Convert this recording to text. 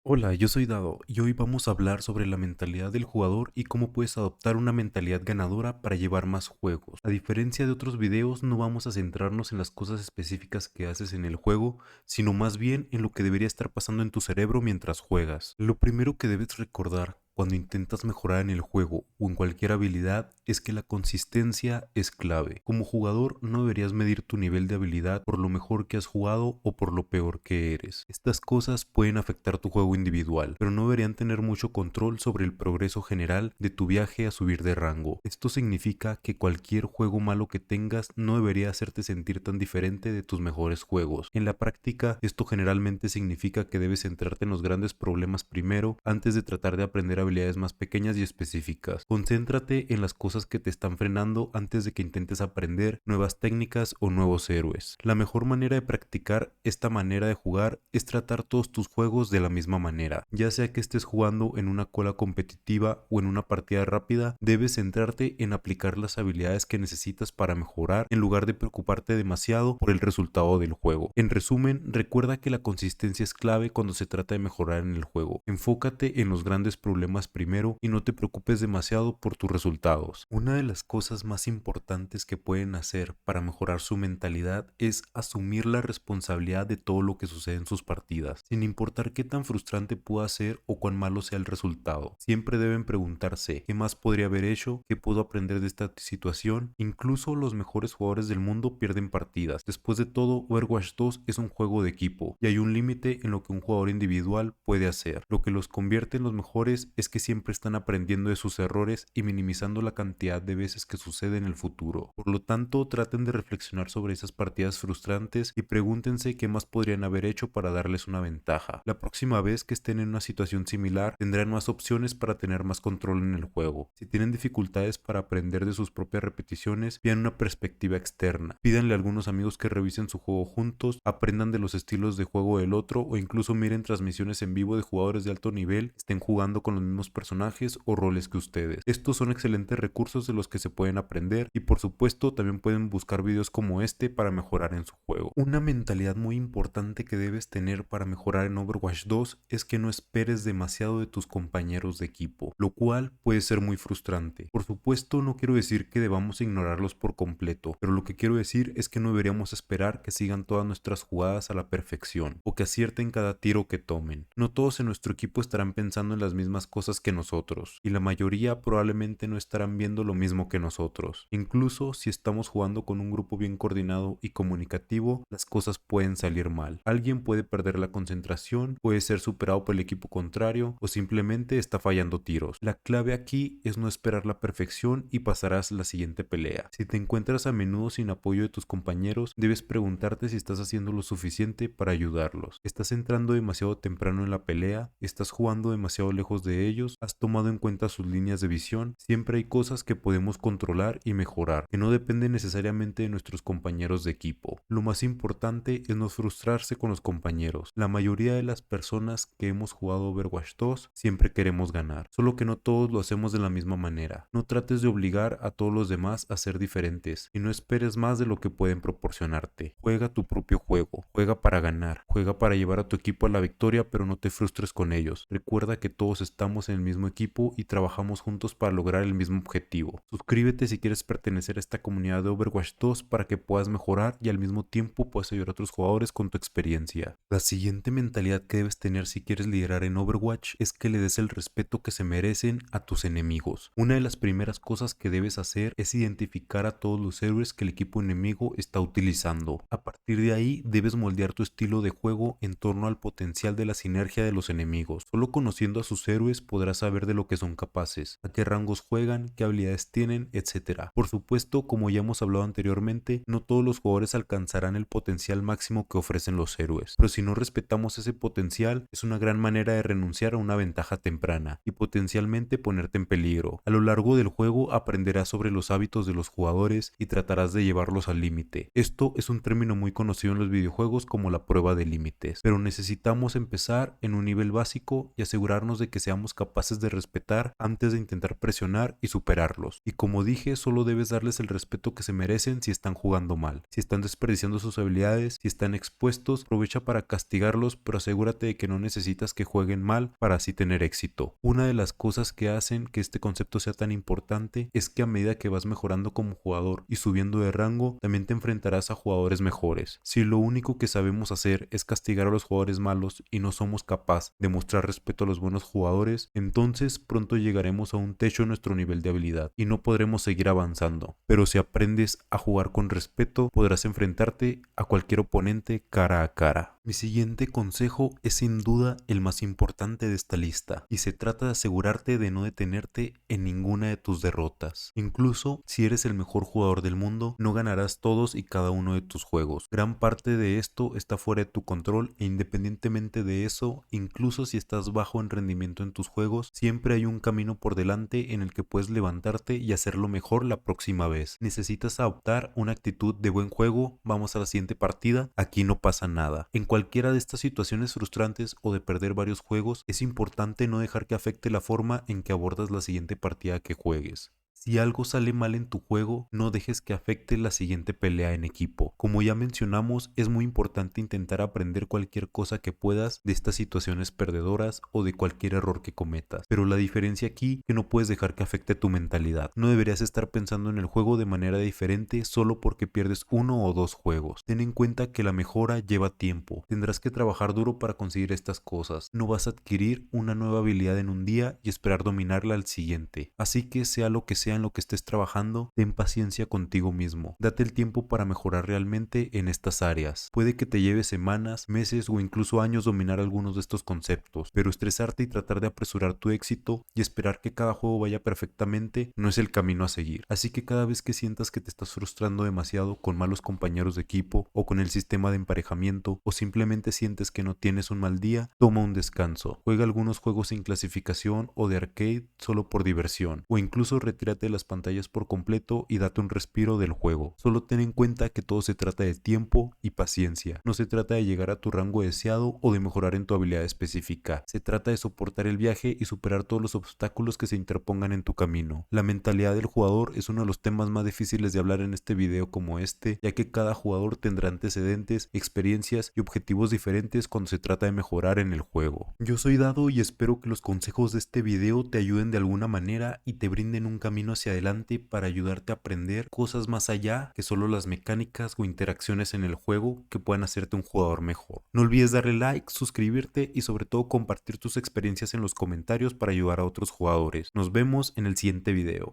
Hola, yo soy Dado y hoy vamos a hablar sobre la mentalidad del jugador y cómo puedes adoptar una mentalidad ganadora para llevar más juegos. A diferencia de otros videos, no vamos a centrarnos en las cosas específicas que haces en el juego, sino más bien en lo que debería estar pasando en tu cerebro mientras juegas. Lo primero que debes recordar cuando intentas mejorar en el juego o en cualquier habilidad es que la consistencia es clave. Como jugador no deberías medir tu nivel de habilidad por lo mejor que has jugado o por lo peor que eres. Estas cosas pueden afectar tu juego individual, pero no deberían tener mucho control sobre el progreso general de tu viaje a subir de rango. Esto significa que cualquier juego malo que tengas no debería hacerte sentir tan diferente de tus mejores juegos. En la práctica, esto generalmente significa que debes centrarte en los grandes problemas primero antes de tratar de aprender habilidades más pequeñas y específicas. Concéntrate en las cosas que te están frenando antes de que intentes aprender nuevas técnicas o nuevos héroes. La mejor manera de practicar esta manera de jugar es tratar todos tus juegos de la misma manera. Ya sea que estés jugando en una cola competitiva o en una partida rápida, debes centrarte en aplicar las habilidades que necesitas para mejorar en lugar de preocuparte demasiado por el resultado del juego. En resumen, recuerda que la consistencia es clave cuando se trata de mejorar en el juego. Enfócate en los grandes problemas primero y no te preocupes demasiado por tus resultados. Una de las cosas más importantes que pueden hacer para mejorar su mentalidad es asumir la responsabilidad de todo lo que sucede en sus partidas, sin importar qué tan frustrante pueda ser o cuán malo sea el resultado. Siempre deben preguntarse qué más podría haber hecho, qué puedo aprender de esta situación. Incluso los mejores jugadores del mundo pierden partidas. Después de todo, Overwatch 2 es un juego de equipo y hay un límite en lo que un jugador individual puede hacer. Lo que los convierte en los mejores es que siempre están aprendiendo de sus errores y minimizando la cantidad de veces que sucede en el futuro. Por lo tanto, traten de reflexionar sobre esas partidas frustrantes y pregúntense qué más podrían haber hecho para darles una ventaja. La próxima vez que estén en una situación similar, tendrán más opciones para tener más control en el juego. Si tienen dificultades para aprender de sus propias repeticiones, pidan una perspectiva externa. Pídanle a algunos amigos que revisen su juego juntos, aprendan de los estilos de juego del otro o incluso miren transmisiones en vivo de jugadores de alto nivel que estén jugando con los mismos personajes o roles que ustedes. Estos son excelentes recursos de los que se pueden aprender y por supuesto también pueden buscar videos como este para mejorar en su juego. Una mentalidad muy importante que debes tener para mejorar en Overwatch 2 es que no esperes demasiado de tus compañeros de equipo, lo cual puede ser muy frustrante. Por supuesto no quiero decir que debamos ignorarlos por completo, pero lo que quiero decir es que no deberíamos esperar que sigan todas nuestras jugadas a la perfección o que acierten cada tiro que tomen. No todos en nuestro equipo estarán pensando en las mismas cosas que nosotros y la mayoría probablemente no estarán viendo lo mismo que nosotros. Incluso si estamos jugando con un grupo bien coordinado y comunicativo, las cosas pueden salir mal. Alguien puede perder la concentración, puede ser superado por el equipo contrario o simplemente está fallando tiros. La clave aquí es no esperar la perfección y pasarás la siguiente pelea. Si te encuentras a menudo sin apoyo de tus compañeros, debes preguntarte si estás haciendo lo suficiente para ayudarlos. ¿Estás entrando demasiado temprano en la pelea? ¿Estás jugando demasiado lejos de ellos? ¿Has tomado en cuenta sus líneas de visión? Siempre hay cosas que podemos controlar y mejorar, que no dependen necesariamente de nuestros compañeros de equipo. Lo más importante es no frustrarse con los compañeros. La mayoría de las personas que hemos jugado Overwatch 2 siempre queremos ganar, solo que no todos lo hacemos de la misma manera. No trates de obligar a todos los demás a ser diferentes y no esperes más de lo que pueden proporcionarte. Juega tu propio juego, juega para ganar, juega para llevar a tu equipo a la victoria, pero no te frustres con ellos. Recuerda que todos estamos en el mismo equipo y trabajamos juntos para lograr el mismo objetivo. Suscríbete si quieres pertenecer a esta comunidad de Overwatch 2 para que puedas mejorar y al mismo tiempo puedas ayudar a otros jugadores con tu experiencia. La siguiente mentalidad que debes tener si quieres liderar en Overwatch es que le des el respeto que se merecen a tus enemigos. Una de las primeras cosas que debes hacer es identificar a todos los héroes que el equipo enemigo está utilizando. A partir de ahí debes moldear tu estilo de juego en torno al potencial de la sinergia de los enemigos. Solo conociendo a sus héroes podrás saber de lo que son capaces, a qué rangos juegan, qué habilidades tienen, etc. Por supuesto, como ya hemos hablado anteriormente, no todos los jugadores alcanzarán el potencial máximo que ofrecen los héroes, pero si no respetamos ese potencial, es una gran manera de renunciar a una ventaja temprana y potencialmente ponerte en peligro. A lo largo del juego aprenderás sobre los hábitos de los jugadores y tratarás de llevarlos al límite. Esto es un término muy conocido en los videojuegos como la prueba de límites, pero necesitamos empezar en un nivel básico y asegurarnos de que seamos capaces de respetar antes de intentar presionar y superarlos. castigarlos. Y como dije, solo debes darles el respeto que se merecen si están jugando mal, si están desperdiciando sus habilidades, si están expuestos, aprovecha para castigarlos, pero asegúrate de que no necesitas que jueguen mal para así tener éxito. Una de las cosas que hacen que este concepto sea tan importante es que a medida que vas mejorando como jugador y subiendo de rango, también te enfrentarás a jugadores mejores. Si lo único que sabemos hacer es castigar a los jugadores malos y no somos capaces de mostrar respeto a los buenos jugadores, entonces pronto llegaremos a un techo en nuestro nivel de habilidad y no podremos seguir avanzando. Pero si aprendes a jugar con respeto, podrás enfrentarte a cualquier oponente cara a cara. Mi siguiente consejo es sin duda el más importante de esta lista y se trata de asegurarte de no detenerte en ninguna de tus derrotas. Incluso si eres el mejor jugador del mundo, no ganarás todos y cada uno de tus juegos. Gran parte de esto está fuera de tu control e independientemente de eso, incluso si estás bajo en rendimiento en tus juegos, siempre hay un camino por delante en el que puedes levantarte y hacerlo mejor la próxima vez. Necesitas adoptar una actitud de buen juego, vamos a la siguiente partida, aquí no pasa nada. En cualquiera de estas situaciones frustrantes o de perder varios juegos, es importante no dejar que afecte la forma en que abordas la siguiente partida que juegues. Si algo sale mal en tu juego, no dejes que afecte la siguiente pelea en equipo. Como ya mencionamos, es muy importante intentar aprender cualquier cosa que puedas de estas situaciones perdedoras o de cualquier error que cometas. Pero la diferencia aquí es que no puedes dejar que afecte tu mentalidad. No deberías estar pensando en el juego de manera diferente solo porque pierdes uno o dos juegos. Ten en cuenta que la mejora lleva tiempo. Tendrás que trabajar duro para conseguir estas cosas. No vas a adquirir una nueva habilidad en un día y esperar dominarla al siguiente. Así que sea lo que sea en lo que estés trabajando, ten paciencia contigo mismo. Date el tiempo para mejorar realmente en estas áreas. Puede que te lleve semanas, meses o incluso años dominar algunos de estos conceptos, pero estresarte y tratar de apresurar tu éxito y esperar que cada juego vaya perfectamente no es el camino a seguir. Así que cada vez que sientas que te estás frustrando demasiado con malos compañeros de equipo o con el sistema de emparejamiento o simplemente sientes que no tienes un mal día, toma un descanso. Juega algunos juegos sin clasificación o de arcade solo por diversión o incluso retírate de las pantallas por completo y date un respiro del juego. Solo ten en cuenta que todo se trata de tiempo y paciencia. No se trata de llegar a tu rango deseado o de mejorar en tu habilidad específica. Se trata de soportar el viaje y superar todos los obstáculos que se interpongan en tu camino. La mentalidad del jugador es uno de los temas más difíciles de hablar en este video como este, ya que cada jugador tendrá antecedentes, experiencias y objetivos diferentes cuando se trata de mejorar en el juego. Yo soy Dado y espero que los consejos de este video te ayuden de alguna manera y te brinden un camino hacia adelante para ayudarte a aprender cosas más allá que solo las mecánicas o interacciones en el juego que puedan hacerte un jugador mejor. No olvides darle like, suscribirte y sobre todo compartir tus experiencias en los comentarios para ayudar a otros jugadores. Nos vemos en el siguiente video.